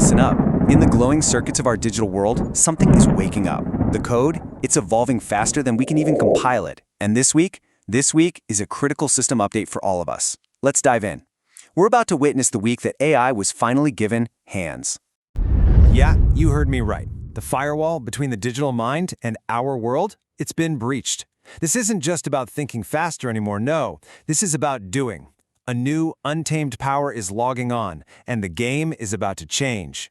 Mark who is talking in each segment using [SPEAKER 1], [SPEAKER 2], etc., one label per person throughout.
[SPEAKER 1] Listen up. In the glowing circuits of our digital world, something is waking up. The code, it's evolving faster than we can even compile it. And this week is a critical system update for all of us. Let's dive in. We're about to witness the week that AI was finally given hands.
[SPEAKER 2] Yeah, you heard me right. The firewall between the digital mind and our world, it's been breached. This isn't just about thinking faster anymore, no. This is about doing. A new, untamed power is logging on, and the game is about to change.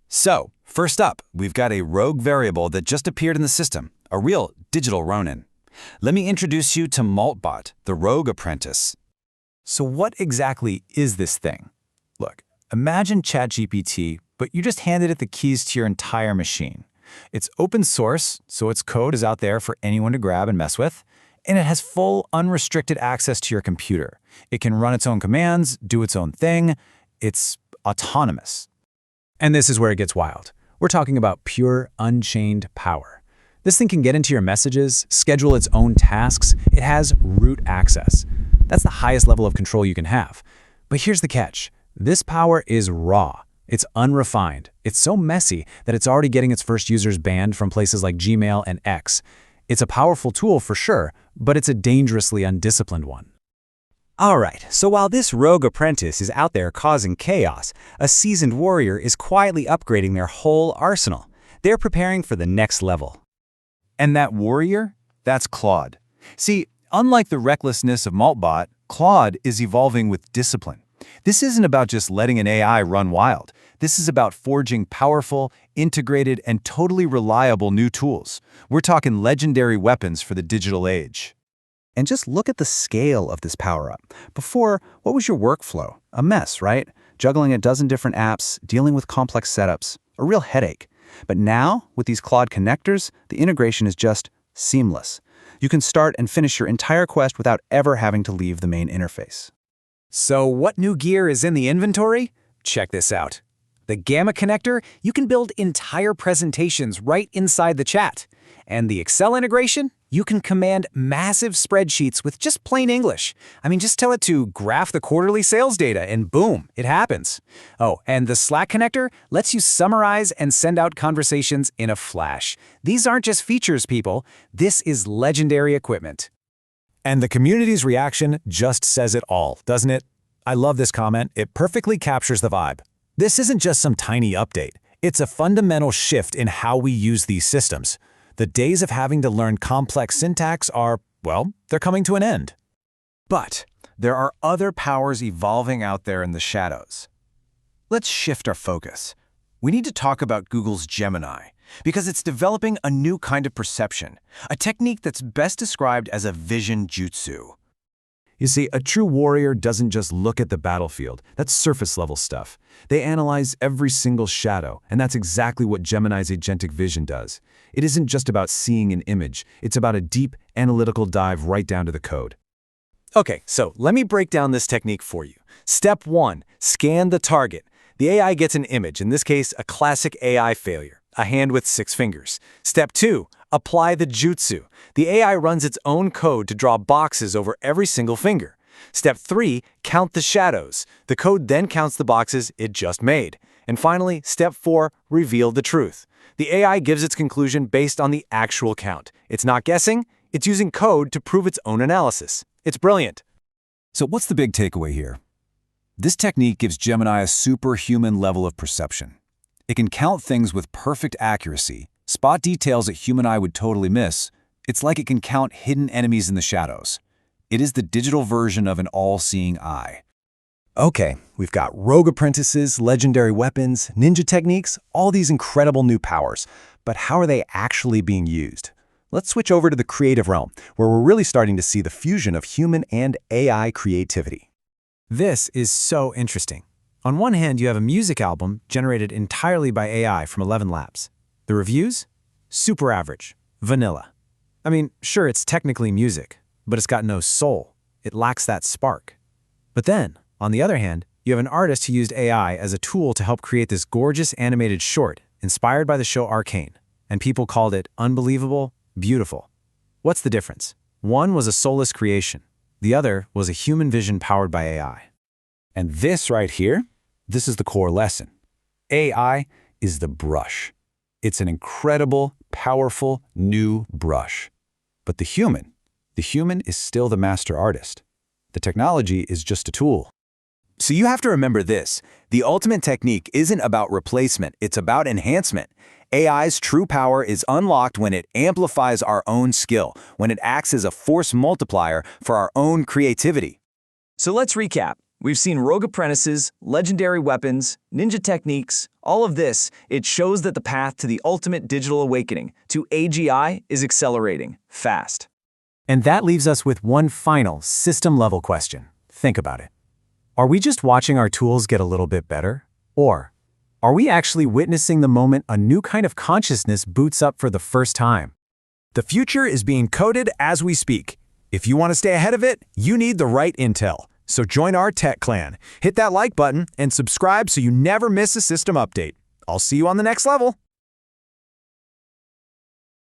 [SPEAKER 3] So, first up, we've got a rogue variable that just appeared in the system, a real digital Ronin. Let me introduce you to Moltbot, the rogue apprentice.
[SPEAKER 4] So what exactly is this thing? Look, imagine ChatGPT, but you just handed it the keys to your entire machine. It's open source, so its code is out there for anyone to grab and mess with, and it has full, unrestricted access to your computer. It can run its own commands, do its own thing. It's autonomous. And this is where it gets wild. We're talking about pure, unchained power. This thing can get into your messages, schedule its own tasks. It has root access. That's the highest level of control you can have. But here's the catch. This power is raw. It's unrefined. It's so messy that it's already getting its first users banned from places like Gmail and X. It's a powerful tool for sure, but it's a dangerously undisciplined one.
[SPEAKER 5] Alright, so while this rogue apprentice is out there causing chaos, a seasoned warrior is quietly upgrading their whole arsenal. They're preparing for the next level.
[SPEAKER 3] And that warrior? That's Claude. See, unlike the recklessness of Moltbot, Claude is evolving with discipline. This isn't about just letting an AI run wild. This is about forging powerful, integrated, and totally reliable new tools. We're talking legendary weapons for the digital age.
[SPEAKER 6] And just look at the scale of this power-up. Before, what was your workflow? A mess, right? Juggling a dozen different apps, dealing with complex setups, a real headache. But now, with these Claude connectors, the integration is just seamless. You can start and finish your entire quest without ever having to leave the main interface.
[SPEAKER 5] So what new gear is in the inventory? Check this out. The Gamma connector, you can build entire presentations right inside the chat. And the Excel integration, you can command massive spreadsheets with just plain English. I mean, just tell it to graph the quarterly sales data and boom, it happens. Oh, and the Slack connector lets you summarize and send out conversations in a flash. These aren't just features, people. This is legendary equipment.
[SPEAKER 2] And the community's reaction just says it all, doesn't it? I love this comment. It perfectly captures the vibe. This isn't just some tiny update. It's a fundamental shift in how we use these systems. The days of having to learn complex syntax are, well, they're coming to an end.
[SPEAKER 3] But there are other powers evolving out there in the shadows. Let's shift our focus. We need to talk about Google's Gemini, because it's developing a new kind of perception, a technique that's best described as a vision jutsu.
[SPEAKER 2] You see, a true warrior doesn't just look at the battlefield. That's surface-level stuff. They analyze every single shadow, and that's exactly what Gemini's agentic vision does. It isn't just about seeing an image. It's about a deep, analytical dive right down to the code.
[SPEAKER 5] Okay, so let me break down this technique for you. Step 1, scan the target. The AI gets an image, in this case, a classic AI failure, a hand with 6 fingers. Step 2, apply the jutsu. The AI runs its own code to draw boxes over every single finger. Step 3, count the shadows. The code then counts the boxes it just made. And finally, step 4, reveal the truth. The AI gives its conclusion based on the actual count. It's not guessing, it's using code to prove its own analysis. It's brilliant.
[SPEAKER 3] So what's the big takeaway here? This technique gives Gemini a superhuman level of perception. It can count things with perfect accuracy, spot details that human eye would totally miss. It's like it can count hidden enemies in the shadows. It is the digital version of an all-seeing eye.
[SPEAKER 2] Okay, we've got rogue apprentices, legendary weapons, ninja techniques, all these incredible new powers. But how are they actually being used? Let's switch over to the creative realm, where we're really starting to see the fusion of human and AI creativity.
[SPEAKER 4] This is so interesting. On one hand, you have a music album generated entirely by AI from 11 Labs. The reviews? Super average. Vanilla. I mean, sure, it's technically music, but it's got no soul. It lacks that spark. But then, on the other hand, you have an artist who used AI as a tool to help create this gorgeous animated short inspired by the show Arcane, and people called it unbelievable, beautiful. What's the difference? One was a soulless creation. The other was a human vision powered by AI.
[SPEAKER 3] And this right here, this is the core lesson.
[SPEAKER 2] AI is the brush. It's an incredible, powerful, new brush. But the human is still the master artist. The technology is just a tool.
[SPEAKER 1] So you have to remember this. The ultimate technique isn't about replacement, it's about enhancement. AI's true power is unlocked when it amplifies our own skill, when it acts as a force multiplier for our own creativity.
[SPEAKER 5] So let's recap. We've seen rogue apprentices, legendary weapons, ninja techniques, all of this. It shows that the path to the ultimate digital awakening, to AGI, is accelerating fast.
[SPEAKER 2] And that leaves us with one final system-level question. Think about it. Are we just watching our tools get a little bit better? Or are we actually witnessing the moment a new kind of consciousness boots up for the first time? The future is being coded as we speak. If you want to stay ahead of it, you need the right intel. So join our tech clan. Hit that like button and subscribe so you never miss a system update. I'll see you on the next level.